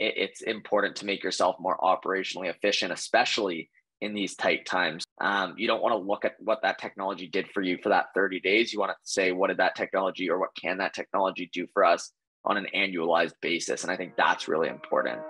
it's important to make yourself more operationally efficient, especially in these tight times. You don't want to look at what that technology did for you for that 30 days. You want to say, what did that technology or what can that technology do for us on an annualized basis? And I think that's really important.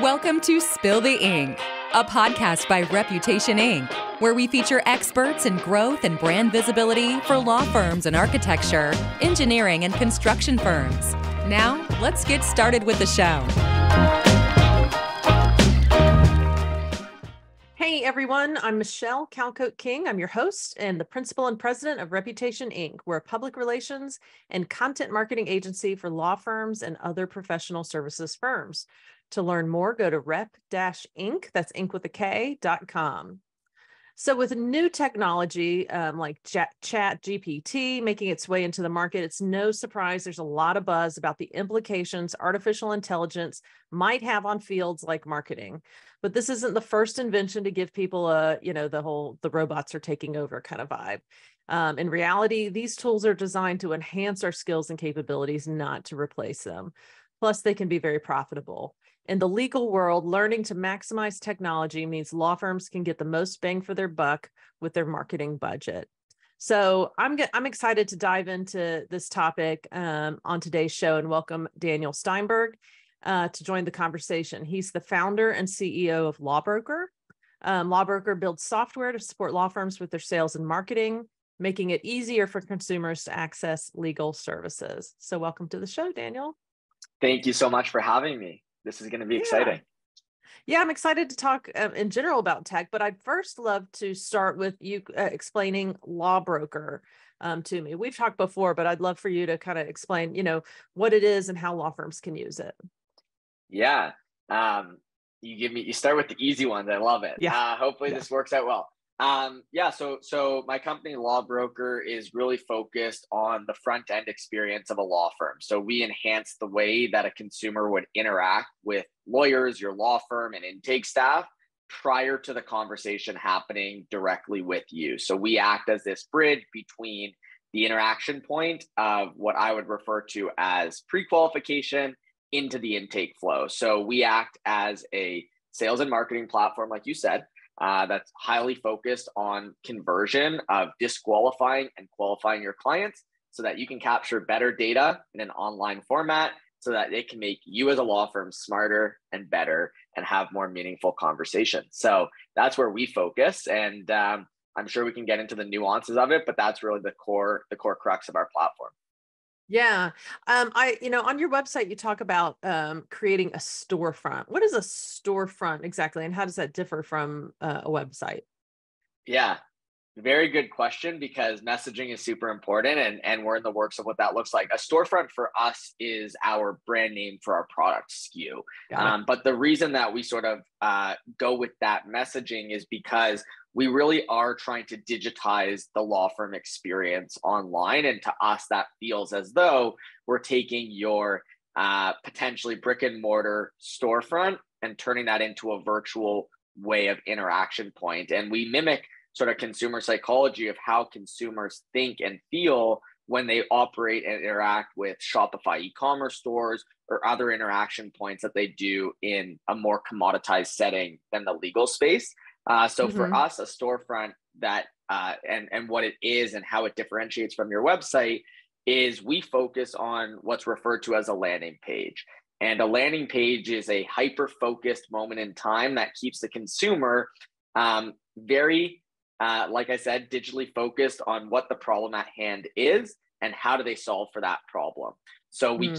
Welcome to Spill the Ink, a podcast by Reputation Inc., where we feature experts in growth and brand visibility for law firms and architecture, engineering, and construction firms. Now, let's get started with the show. Hey everyone, I'm Michelle Calcote King. I'm your host and the principal and president of Reputation Inc. We're a public relations and content marketing agency for law firms and other professional services firms. To learn more, go to rep-inc, that's Inc with a K.com. So with new technology like ChatGPT making its way into the market, it's no surprise there's a lot of buzz about the implications artificial intelligence might have on fields like marketing. But this isn't the first invention to give people the robots are taking over kind of vibe. In reality, these tools are designed to enhance our skills and capabilities, not to replace them. Plus, they can be very profitable. In the legal world, learning to maximize technology means law firms can get the most bang for their buck with their marketing budget. So I'm excited to dive into this topic on today's show and welcome Daniel Steinberg to join the conversation. He's the founder and CEO of Lawbrokr. Lawbrokr builds software to support law firms with their sales and marketing, making it easier for consumers to access legal services. So welcome to the show, Daniel. Thank you so much for having me. This is going to be exciting. Yeah, I'm excited to talk in general about tech, but I'd first love to start with you explaining Lawbrokr to me. We've talked before, but I'd love for you to kind of explain, what it is and how law firms can use it. Yeah. You start with the easy ones. I love it. Yeah. Hopefully this works out well. So my company Lawbrokr is really focused on the front end experience of a law firm. So we enhance the way that a consumer would interact with lawyers, your law firm, and intake staff prior to the conversation happening directly with you. So we act as this bridge between the interaction point of what I would refer to as pre-qualification into the intake flow. So we act as a sales and marketing platform, like you said, that's highly focused on conversion of disqualifying and qualifying your clients so that you can capture better data in an online format so that it can make you as a law firm smarter and better and have more meaningful conversations. So that's where we focus. And I'm sure we can get into the nuances of it, but that's really the core crux of our platform. Yeah. On your website, you talk about creating a storefront. What is a storefront exactly? And how does that differ from a website? Yeah, very good question, because messaging is super important and we're in the works of what that looks like. A storefront for us is our brand name for our product SKU. But the reason that we sort of go with that messaging is because we really are trying to digitize the law firm experience online. And to us, that feels as though we're taking your potentially brick and mortar storefront and turning that into a virtual way of interaction point. And we mimic sort of consumer psychology of how consumers think and feel when they operate and interact with Shopify e-commerce stores or other interaction points that they do in a more commoditized setting than the legal space. For us, a storefront that and what it is and how it differentiates from your website is we focus on what's referred to as a landing page. And a landing page is a hyper-focused moment in time that keeps the consumer very, like I said, digitally focused on what the problem at hand is and how do they solve for that problem. So we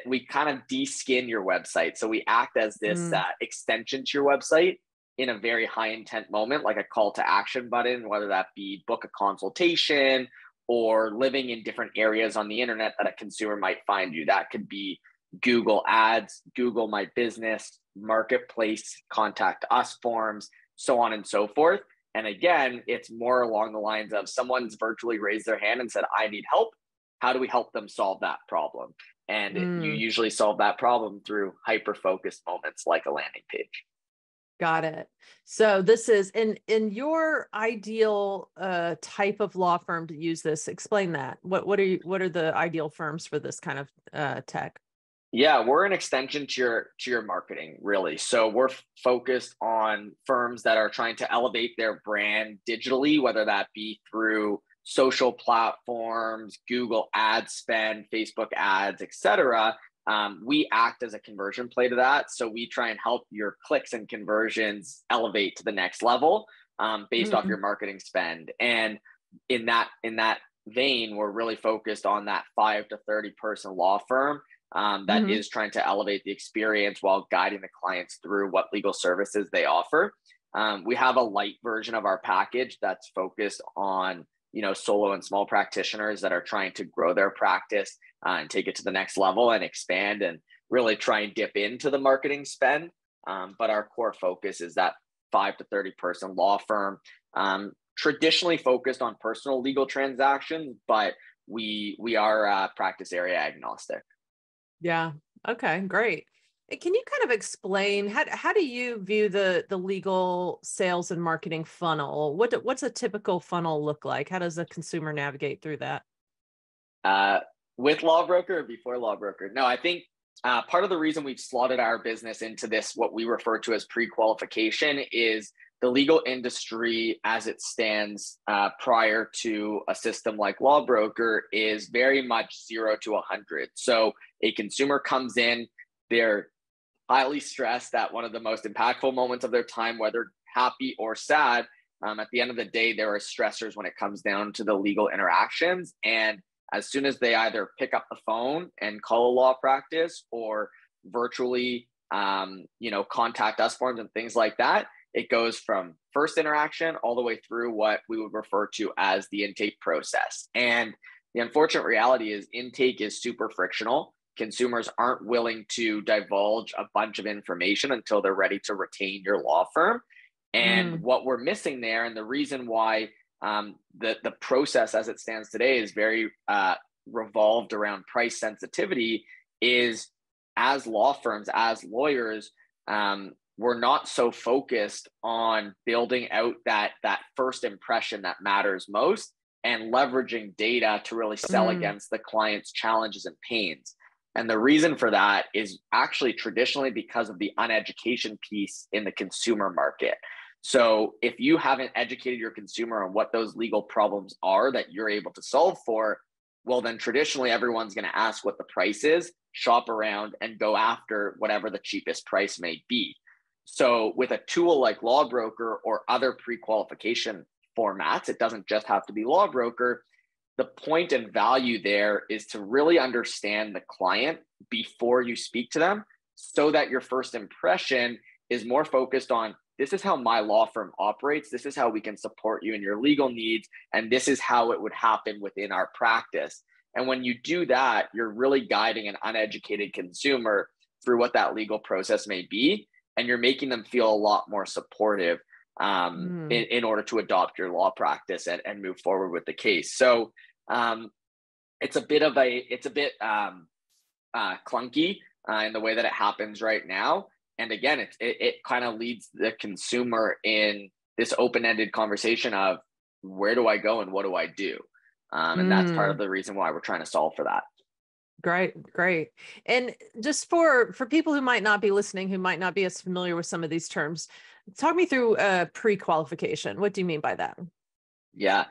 we kind of de-skin your website. So we act as this extension to your website in a very high intent moment, like a call to action button, whether that be book a consultation or living in different areas on the internet that a consumer might find you. That could be Google Ads, Google My Business, Marketplace, Contact Us forms, so on and so forth. And again, it's more along the lines of someone's virtually raised their hand and said, I need help. How do we help them solve that problem? And you usually solve that problem through hyper-focused moments like a landing page. Got it. So this is in your ideal type of law firm to use this. Explain that. What are the ideal firms for this kind of tech? Yeah, we're an extension to your marketing, really. So we're focused on firms that are trying to elevate their brand digitally, whether that be through social platforms, Google ad spend, Facebook ads, etc. We act as a conversion play to that. So we try and help your clicks and conversions elevate to the next level based off your marketing spend. And in that vein, we're really focused on that 5 to 30 person law firm that is trying to elevate the experience while guiding the clients through what legal services they offer. We have a light version of our package that's focused on, solo and small practitioners that are trying to grow their practice and take it to the next level and expand and really try and dip into the marketing spend. But our core focus is that 5 to 30 person law firm, traditionally focused on personal legal transactions, but we are practice area agnostic. Yeah. Okay, great. Can you kind of explain how do you view the legal sales and marketing funnel? What's a typical funnel look like? How does a consumer navigate through that? With Lawbrokr or before Lawbrokr? No, I think part of the reason we've slotted our business into this, what we refer to as pre-qualification, is the legal industry as it stands prior to a system like Lawbrokr is very much 0 to 100. So a consumer comes in, they're highly stressed at one of the most impactful moments of their time, whether happy or sad. At the end of the day, there are stressors when it comes down to the legal interactions. And as soon as they either pick up the phone and call a law practice or virtually, contact us forms and things like that, it goes from first interaction all the way through what we would refer to as the intake process. And the unfortunate reality is intake is super frictional. Consumers aren't willing to divulge a bunch of information until they're ready to retain your law firm. And what we're missing there, and the reason why the process as it stands today is very revolved around price sensitivity, is as law firms, as lawyers, we're not so focused on building out that first impression that matters most and leveraging data to really sell against the client's challenges and pains. And the reason for that is actually traditionally because of the uneducation piece in the consumer market. So if you haven't educated your consumer on what those legal problems are that you're able to solve for, well, then traditionally everyone's going to ask what the price is, shop around, and go after whatever the cheapest price may be. So with a tool like Lawbrokr or other pre-qualification formats, it doesn't just have to be Lawbrokr. The point and value there is to really understand the client before you speak to them so that your first impression is more focused on, this is how my law firm operates, this is how we can support you in your legal needs, and this is how it would happen within our practice. And when you do that, you're really guiding an uneducated consumer through what that legal process may be, and you're making them feel a lot more supportive in order to adopt your law practice and move forward with the case. So it's a bit clunky in the way that it happens right now. And again, it kind of leads the consumer in this open-ended conversation of, where do I go and what do I do? And that's part of the reason why we're trying to solve for that. Great. And just for people who might not be listening, who might not be as familiar with some of these terms, talk me through pre-qualification. What do you mean by that? Yeah.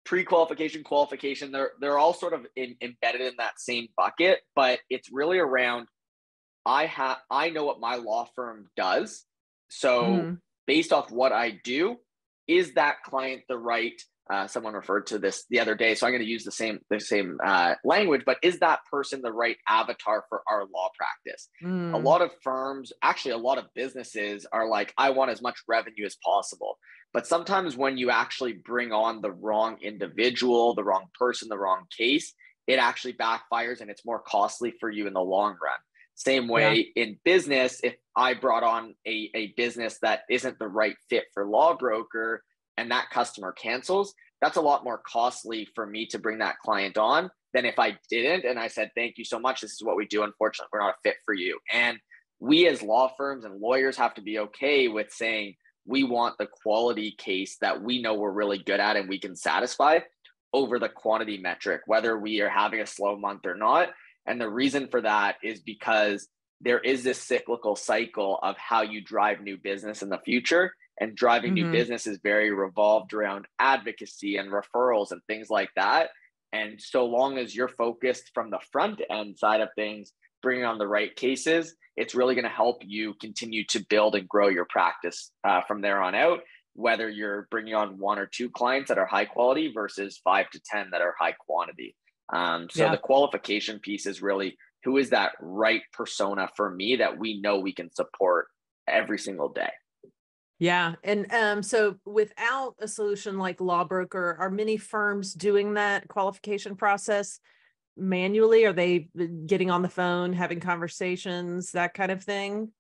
Pre-qualification, qualification, they're all sort of embedded in that same bucket, but it's really around, I know what my law firm does. So based off what I do, is that client the right, someone referred to this the other day, so I'm going to use the same language, but is that person the right avatar for our law practice? A lot of firms, actually a lot of businesses are like, I want as much revenue as possible. But sometimes when you actually bring on the wrong individual, the wrong person, the wrong case, it actually backfires and it's more costly for you in the long run. Same way in business, if I brought on a business that isn't the right fit for Lawbrokr and that customer cancels, that's a lot more costly for me to bring that client on than if I didn't. And I said, thank you so much, this is what we do. Unfortunately, we're not a fit for you. And we as law firms and lawyers have to be okay with saying, we want the quality case that we know we're really good at and we can satisfy over the quantity metric, whether we are having a slow month or not. And the reason for that is because there is this cyclical cycle of how you drive new business in the future. And driving new business is very revolved around advocacy and referrals and things like that. And so long as you're focused from the front end side of things, bringing on the right cases, it's really going to help you continue to build and grow your practice from there on out, whether you're bringing on 1 or 2 clients that are high quality versus 5 to 10 that are high quantity. So the qualification piece is really, who is that right persona for me that we know we can support every single day? Yeah. And so without a solution like Lawbrokr, are many firms doing that qualification process manually? Are they getting on the phone, having conversations, that kind of thing?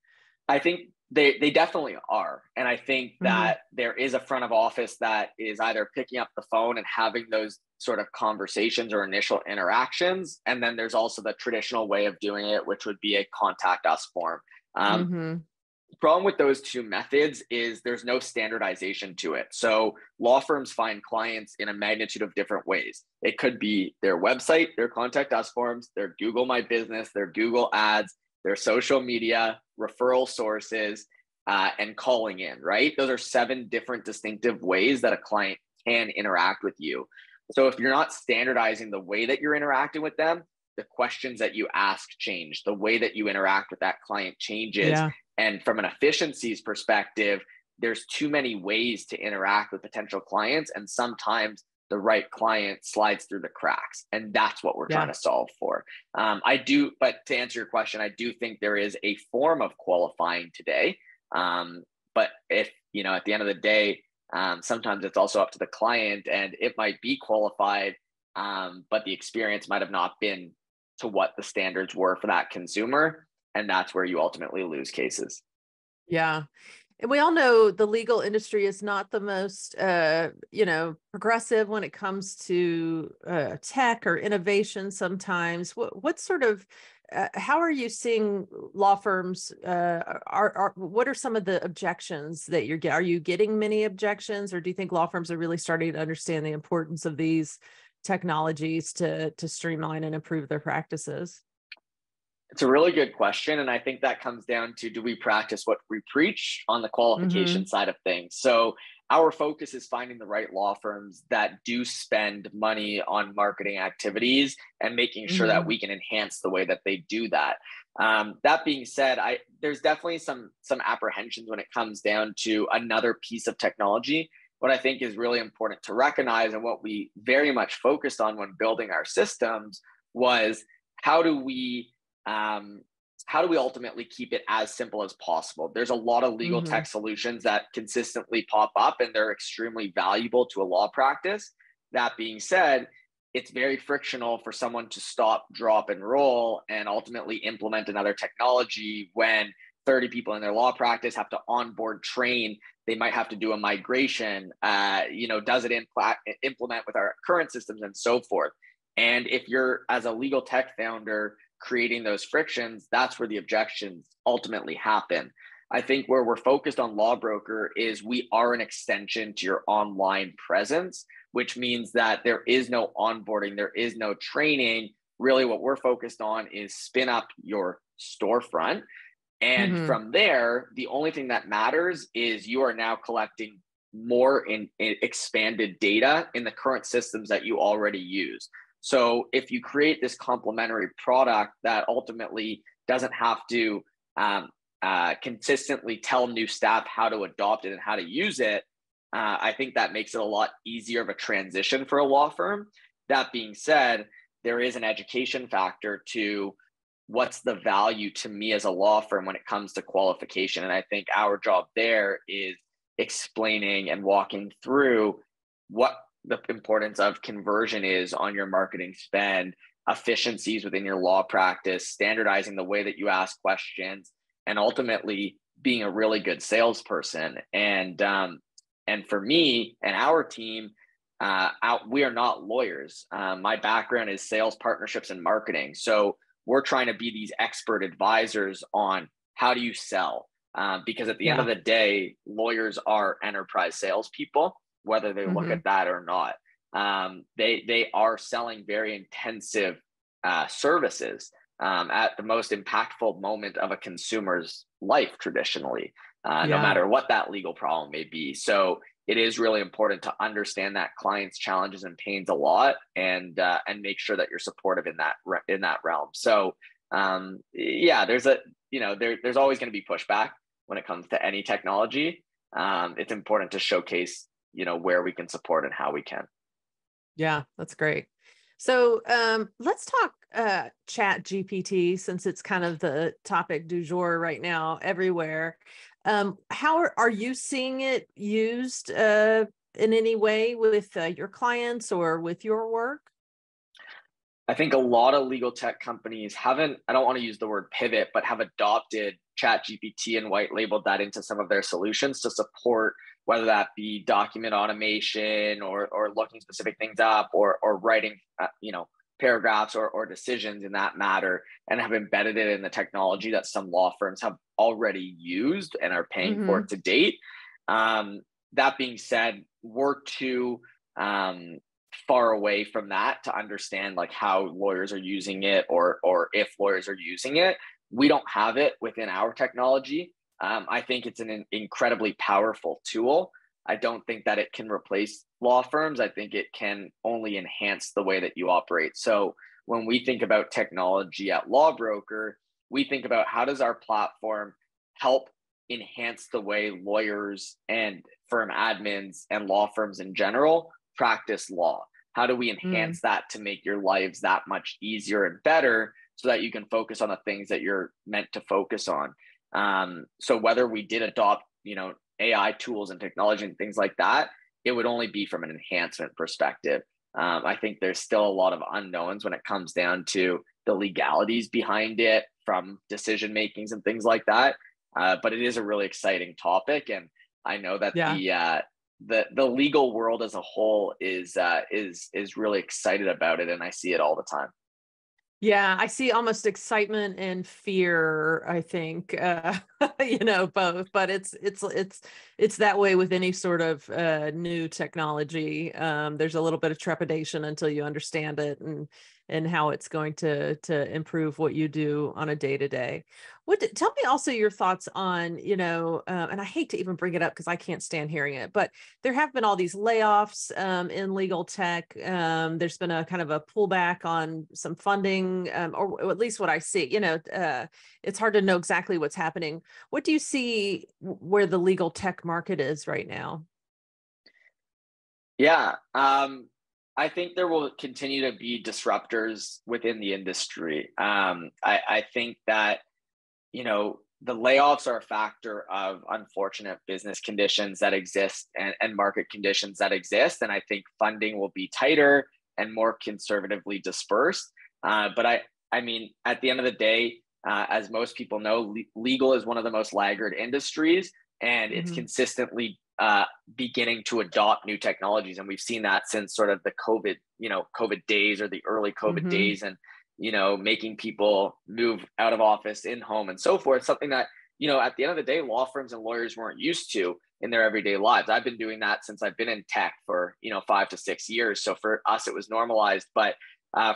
I think they definitely are. And I think that there is a front of office that is either picking up the phone and having those sort of conversations or initial interactions. And then there's also the traditional way of doing it, which would be a contact us form. The problem with those two methods is there's no standardization to it. So law firms find clients in a magnitude of different ways. It could be their website, their contact us forms, their Google My Business, their Google ads, their social media, referral sources, and calling in, right? Those are 7 different distinctive ways that a client can interact with you. So if you're not standardizing the way that you're interacting with them, the questions that you ask change, the way that you interact with that client changes. Yeah. And from an efficiencies perspective, there's too many ways to interact with potential clients. And sometimes the right client slides through the cracks. And that's what we're trying to solve for. But to answer your question, I do think there is a form of qualifying today. But if, at the end of the day, sometimes it's also up to the client, and it might be qualified, but the experience might have not been to what the standards were for that consumer. And that's where you ultimately lose cases. Yeah. And we all know the legal industry is not the most, progressive when it comes to tech or innovation sometimes. What sort of, how are you seeing law firms, what are some of the objections that you're getting? Are you getting many objections, or do you think law firms are really starting to understand the importance of these technologies to streamline and improve their practices? It's a really good question. And I think that comes down to, do we practice what we preach on the qualification side of things? So our focus is finding the right law firms that do spend money on marketing activities and making sure that we can enhance the way that they do that. That being said, there's definitely some apprehensions when it comes down to another piece of technology. What I think is really important to recognize, and what we very much focused on when building our systems, was how do we ultimately keep it as simple as possible? There's a lot of legal tech solutions that consistently pop up, and they're extremely valuable to a law practice. That being said, it's very frictional for someone to stop, drop, and roll and ultimately implement another technology when 30 people in their law practice have to onboard, train. They might have to do a migration. Does it implement with our current systems and so forth? And if you're, as a legal tech founder, creating those frictions, that's where the objections ultimately happen. I think where we're focused on Lawbrokr is we are an extension to your online presence, which means that there is no onboarding, there is no training. Really what we're focused on is spin up your storefront. And from there, the only thing that matters is you are now collecting more in expanded data in the current systems that you already use. So if you create this complementary product that ultimately doesn't have to consistently tell new staff how to adopt it and how to use it, I think that makes it a lot easier of a transition for a law firm. That being said, there is an education factor to what's the value to me as a law firm when it comes to qualification. And I think our job there is explaining and walking through what the importance of conversion is on your marketing spend, efficiencies within your law practice, standardizing the way that you ask questions, and ultimately being a really good salesperson. And for me and our team, we are not lawyers. My background is sales, partnerships, and marketing. So we're trying to be these expert advisors on how do you sell? Because at the end of the day, lawyers are enterprise salespeople, whether they look at that or not. They are selling very intensive services at the most impactful moment of a consumer's life traditionally, no matter what that legal problem may be. So it is really important to understand that client's challenges and pains a lot, and make sure that you're supportive in that realm. So there's there's always going to be pushback when it comes to any technology. It's important to showcase, where we can support and how we can. Yeah, that's great. So let's talk ChatGPT, since it's kind of the topic du jour right now everywhere. How are you seeing it used in any way with your clients or with your work? I think a lot of legal tech companies I don't want to use the word pivot, but have adopted ChatGPT and white labeled that into some of their solutions to support, whether that be document automation or looking specific things up or writing, paragraphs or decisions in that matter, and have embedded it in the technology that some law firms have already used and are paying for to date. That being said, we're too far away from that to understand like how lawyers are using it or if lawyers are using it. We don't have it within our technology. I think it's an incredibly powerful tool. I don't think that it can replace law firms. I think it can only enhance the way that you operate. So when we think about technology at Lawbrokr, we think about how does our platform help enhance the way lawyers and firm admins and law firms in general practice law? How do we enhance that to make your lives that much easier and better so that you can focus on the things that you're meant to focus on? So whether we did adopt, AI tools and technology and things like that, it would only be from an enhancement perspective. I think there's still a lot of unknowns when it comes down to the legalities behind it, from decision makings and things like that. But it is a really exciting topic, and I know that the legal world as a whole is really excited about it, and I see it all the time. Yeah, I see almost excitement and fear, I think, both, but it's that way with any sort of new technology. There's a little bit of trepidation until you understand it and how it's going to improve what you do on a day-to-day. Tell me also your thoughts on, and I hate to even bring it up because I can't stand hearing it, but there have been all these layoffs in legal tech. There's been a kind of a pullback on some funding, or at least what I see. It's hard to know exactly what's happening. What do you see where the legal tech market is right now? Yeah, I think there will continue to be disruptors within the industry. I think that, the layoffs are a factor of unfortunate business conditions that exist and market conditions that exist. And I think funding will be tighter and more conservatively dispersed. But I mean, at the end of the day, as most people know, legal is one of the most laggard industries, and it's consistently beginning to adopt new technologies. And we've seen that since sort of the COVID days, or the early COVID days, and, making people move out of office, in home, and so forth. Something that, at the end of the day, law firms and lawyers weren't used to in their everyday lives. I've been doing that since I've been in tech for, 5 to 6 years. So for us, it was normalized. But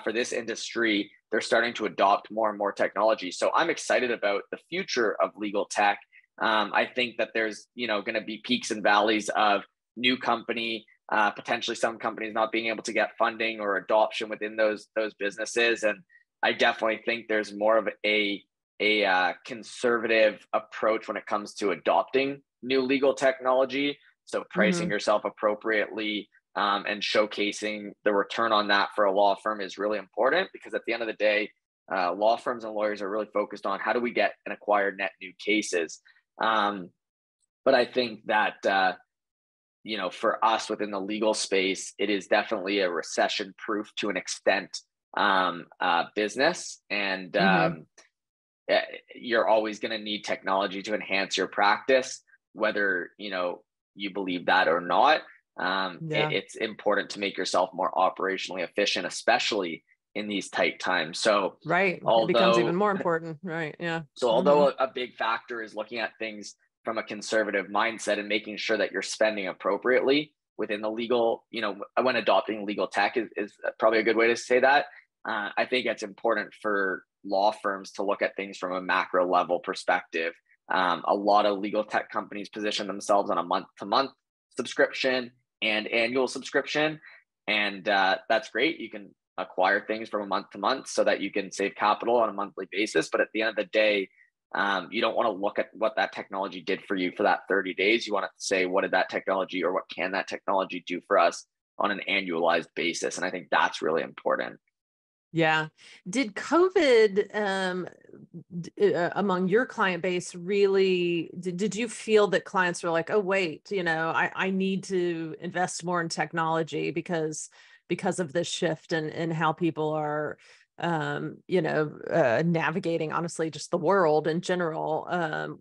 for this industry, they're starting to adopt more and more technology. So I'm excited about the future of legal tech. I think that there's, going to be peaks and valleys of new company, potentially some companies not being able to get funding or adoption within those businesses. And I definitely think there's more of a conservative approach when it comes to adopting new legal technology. So pricing yourself appropriately, and showcasing the return on that for a law firm is really important, because at the end of the day, law firms and lawyers are really focused on how do we get and acquire net new cases. But I think that, for us within the legal space, it is definitely a recession-proof to an extent business. And you're always going to need technology to enhance your practice, whether, you believe that or not. It's important to make yourself more operationally efficient, especially in these tight times. So it becomes even more important, right? Yeah. So although a big factor is looking at things from a conservative mindset and making sure that you're spending appropriately within the legal, when adopting legal tech is probably a good way to say that. I think it's important for law firms to look at things from a macro level perspective. A lot of legal tech companies position themselves on a month-to-month subscription and annual subscription. And that's great. You can acquire things from a month to month so that you can save capital on a monthly basis. But at the end of the day, you don't want to look at what that technology did for you for that 30 days. You want to say, what did that technology or what can that technology do for us on an annualized basis? And I think that's really important. Yeah. Did COVID among your client base really, did you feel that clients were like, oh, wait, I need to invest more in technology because of this shift and how people are, navigating, honestly, just the world in general,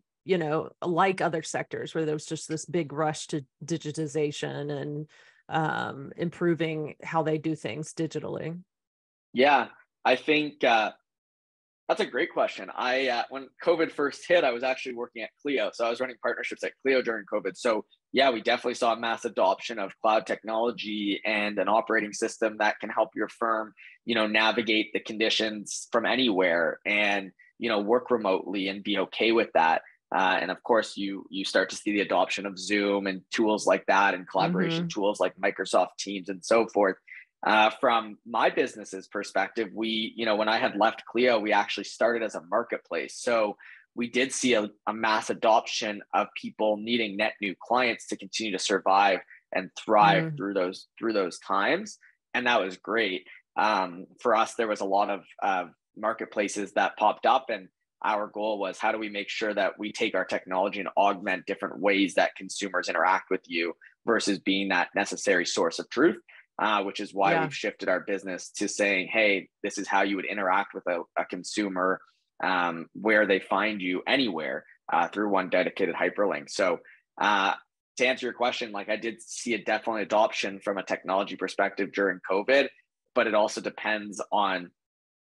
like other sectors where there was just this big rush to digitization and improving how they do things digitally? Yeah, I think that's a great question. When COVID first hit, I was actually working at Clio. So I was running partnerships at Clio during COVID. So yeah, we definitely saw a mass adoption of cloud technology and an operating system that can help your firm, navigate the conditions from anywhere and, work remotely and be okay with that. And of course, you start to see the adoption of Zoom and tools like that and collaboration tools like Microsoft Teams and so forth. From my business's perspective, when I had left Clio, we actually started as a marketplace. So we did see a mass adoption of people needing net new clients to continue to survive and thrive through those times. And that was great. For us, there was a lot of marketplaces that popped up, and our goal was, how do we make sure that we take our technology and augment different ways that consumers interact with you versus being that necessary source of truth? Which is why we've shifted our business to saying, hey, this is how you would interact with a consumer where they find you anywhere through one dedicated hyperlink. So to answer your question, like, I did see a definitely adoption from a technology perspective during COVID, but it also depends on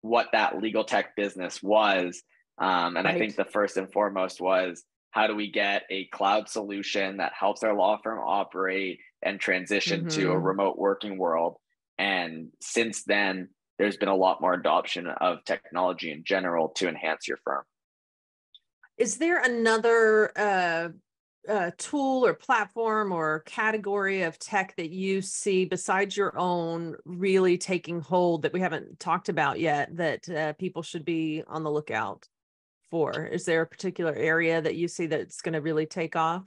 what that legal tech business was. And I think the first and foremost was, how do we get a cloud solution that helps our law firm operate and transition to a remote working world? And since then, there's been a lot more adoption of technology in general to enhance your firm. Is there another tool or platform or category of tech that you see besides your own really taking hold that we haven't talked about yet that people should be on the lookout for? Is there a particular area that you see that's going to really take off?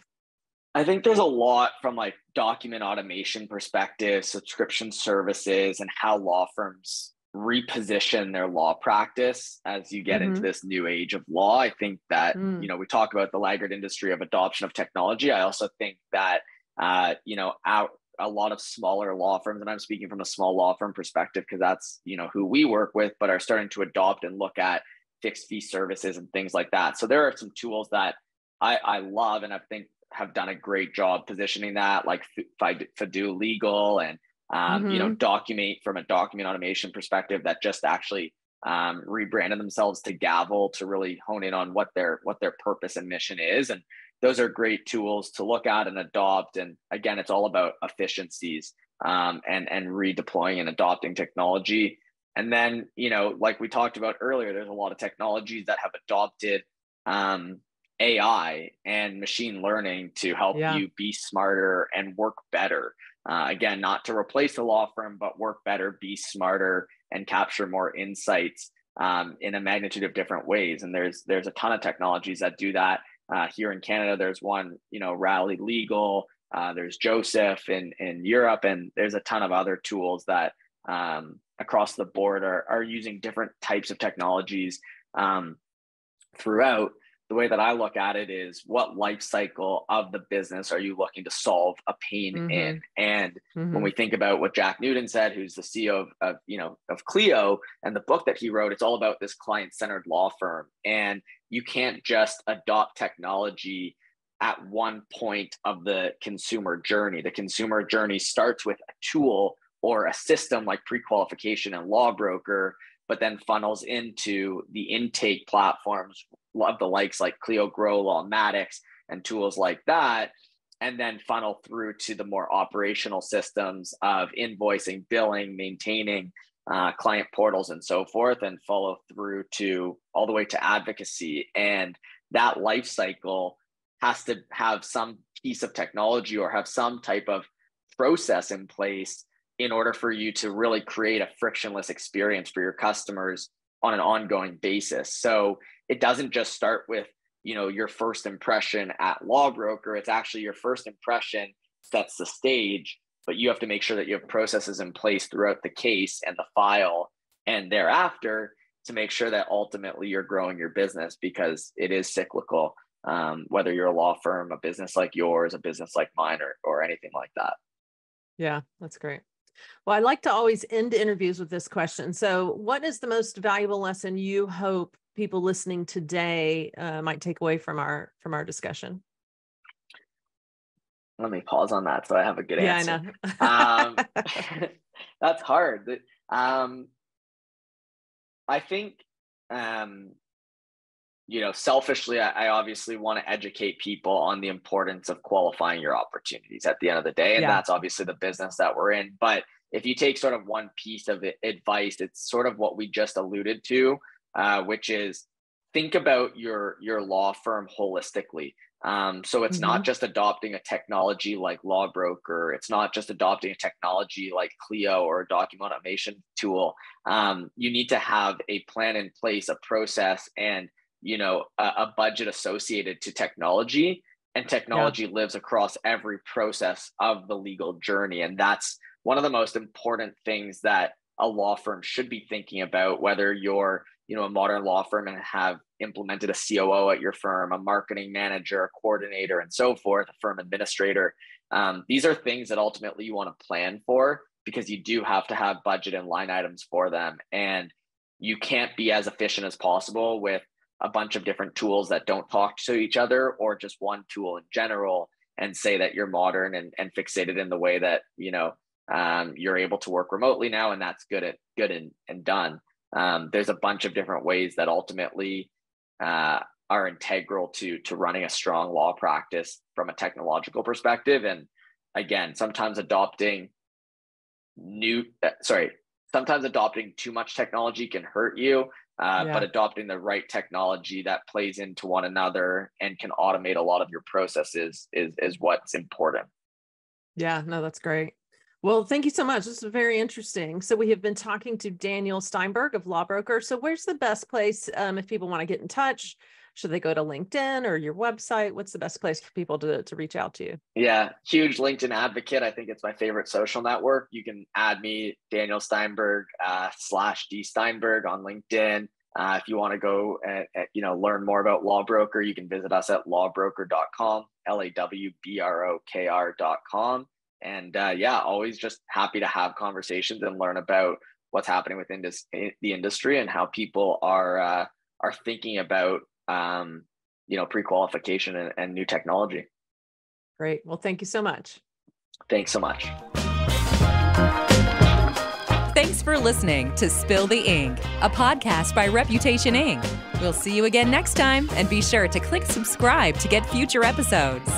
I think there's a lot from like document automation perspective, subscription services, and how law firms reposition their law practice as you get into this new age of law. I think that, we talk about the laggard industry of adoption of technology. I also think that, a lot of smaller law firms, and I'm speaking from a small law firm perspective because that's, who we work with, but are starting to adopt and look at fixed fee services and things like that. So there are some tools that I love, and I think have done a great job positioning that, like Fadu Legal and Document, from a document automation perspective, that just actually rebranded themselves to Gavel to really hone in on what their purpose and mission is. And those are great tools to look at and adopt. And again, it's all about efficiencies and redeploying and adopting technology. And then, like we talked about earlier, there's a lot of technologies that have adopted AI and machine learning to help you be smarter and work better. Again, not to replace a law firm, but work better, be smarter, and capture more insights in a magnitude of different ways. And there's a ton of technologies that do that. Here in Canada, there's one, Rally Legal, there's Joseph in Europe, and there's a ton of other tools that across the board are using different types of technologies throughout. The way that I look at it is, what life cycle of the business are you looking to solve a pain in? And when we think about what Jack Newton said, who's the CEO of Clio, and the book that he wrote, it's all about this client-centered law firm. And you can't just adopt technology at one point of the consumer journey. The consumer journey starts with a tool or a system like pre-qualification and Lawbrokr, but then funnels into the intake platforms of the likes like Clio Grow, Lawmatics, and tools like that, and then funnel through to the more operational systems of invoicing, billing, maintaining, client portals and so forth, and follow through to all the way to advocacy. And that life cycle has to have some piece of technology or have some type of process in place in order for you to really create a frictionless experience for your customers on an ongoing basis. So it doesn't just start with, your first impression at Lawbrokr. It's actually your first impression sets the stage, but you have to make sure that you have processes in place throughout the case and the file and thereafter to make sure that ultimately you're growing your business, because it is cyclical, whether you're a law firm, a business like yours, a business like mine, or anything like that. Yeah, that's great. Well, I like to always end interviews with this question. So what is the most valuable lesson you hope people listening today might take away from our discussion? Let me pause on that so I have a good answer. I know. That's hard. I think, selfishly, I obviously want to educate people on the importance of qualifying your opportunities at the end of the day. And that's obviously the business that we're in. But if you take sort of one piece of advice, it's sort of what we just alluded to, which is think about your law firm holistically. So it's not just adopting a technology like Lawbrokr. It's not just adopting a technology like Clio or a document automation tool. You need to have a plan in place, a process, and a budget associated to technology. And technology lives across every process of the legal journey. And that's one of the most important things that a law firm should be thinking about, whether you're a modern law firm and have implemented a COO at your firm, a marketing manager, a coordinator, and so forth, a firm administrator. These are things that ultimately you want to plan for, because you do have to have budget and line items for them. And you can't be as efficient as possible with a bunch of different tools that don't talk to each other, or just one tool in general, and say that you're modern and fixated in the way that, you're able to work remotely now, and that's good and done. There's a bunch of different ways that ultimately are integral to running a strong law practice from a technological perspective. And again, sometimes adopting too much technology can hurt you, but adopting the right technology that plays into one another and can automate a lot of your processes is what's important. Yeah, no, that's great. Well, thank you so much. This is very interesting. So we have been talking to Daniel Steinberg of Lawbrokr. So where's the best place if people want to get in touch? Should they go to LinkedIn or your website? What's the best place for people to reach out to you? Yeah, huge LinkedIn advocate. I think it's my favorite social network. You can add me, Daniel Steinberg /D Steinberg on LinkedIn. If you want to go and learn more about Lawbrokr, you can visit us at lawbrokr.com, LAWBROKR.com. And always just happy to have conversations and learn about what's happening within the industry and how people are thinking about pre-qualification and new technology. Great. Well, thank you so much. Thanks so much. Thanks for listening to Spill the Ink, a podcast by Reputation Inc. We'll see you again next time, and be sure to click subscribe to get future episodes.